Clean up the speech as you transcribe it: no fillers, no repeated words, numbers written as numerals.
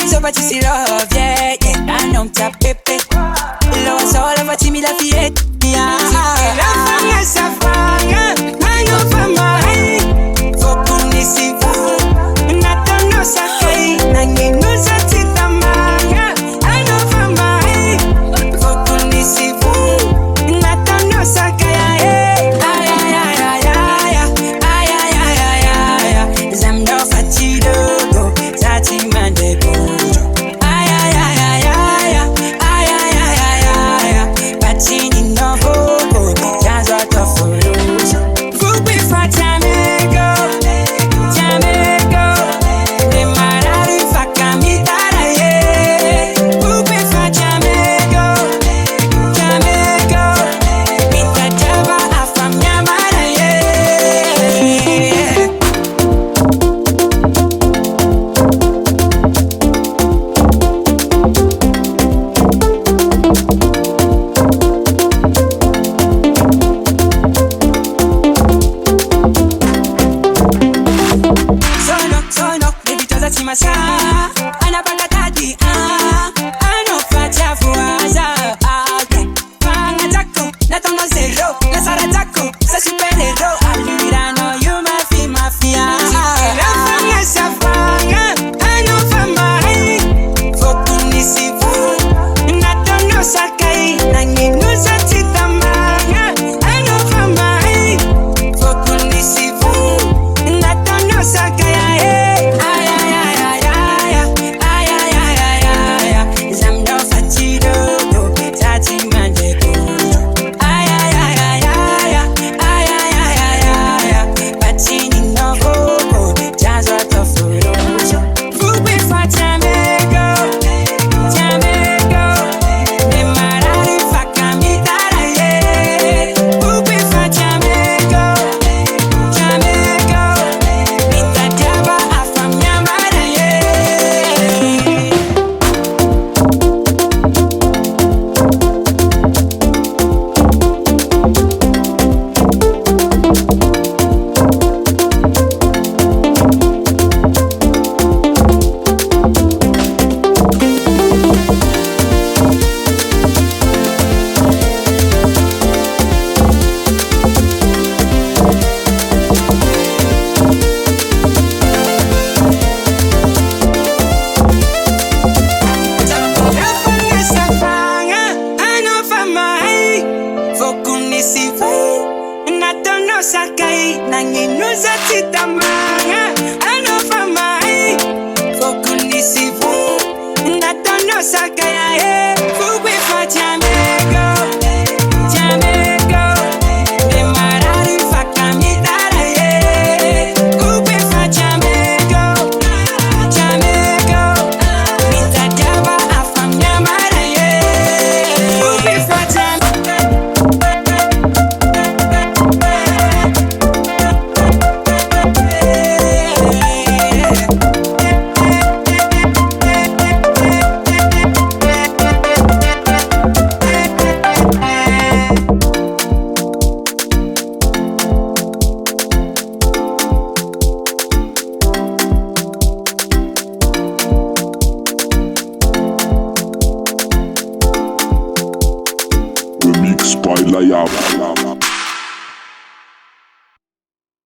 So but you see love, yeah, yeah. I know ta pepe. Lo solo facimi la fietta. La fama sa fanga, I know for my focuni si fu. Nata no sa kai, nangi no sa tita manga. I know for my focuni si fu. Nata no sa kai. Ay ay ay ay ay ay ay ay ay ay. Zamdo fatido, tati mande bojo. Ay ay ay ay ay ay ay ay ay ay. Patini no go, janzo to fuluso. Fupi fa Jamaica, Jamaica. De marari fa camitara ye. Fupi fa Jamaica, Jamaica. Mita java afam nyamara ye. Sono, baby toza timasa. Anapaka tadi, ano fatia fuaza. Okay, fanga tako, natono zero, la sara tako, sa superhero. Alirano, you mafia. La fanga sa fanga, ano famai. Fokuni si fu, natono sakai, nangi no sa tita manga. Ano famai, fokuni si fu, natono sakai. Sakai, nangi nuza tita manga. Ano famai, fokuni si fu. Natono sakai, fubi fa Jamaica, Jamaica. De marari fa camitara ye. Fubi fa Jamaica, Jamaica. Mita java afam nyamara ye. Fubi fa Jamaica. Remix by Lyap.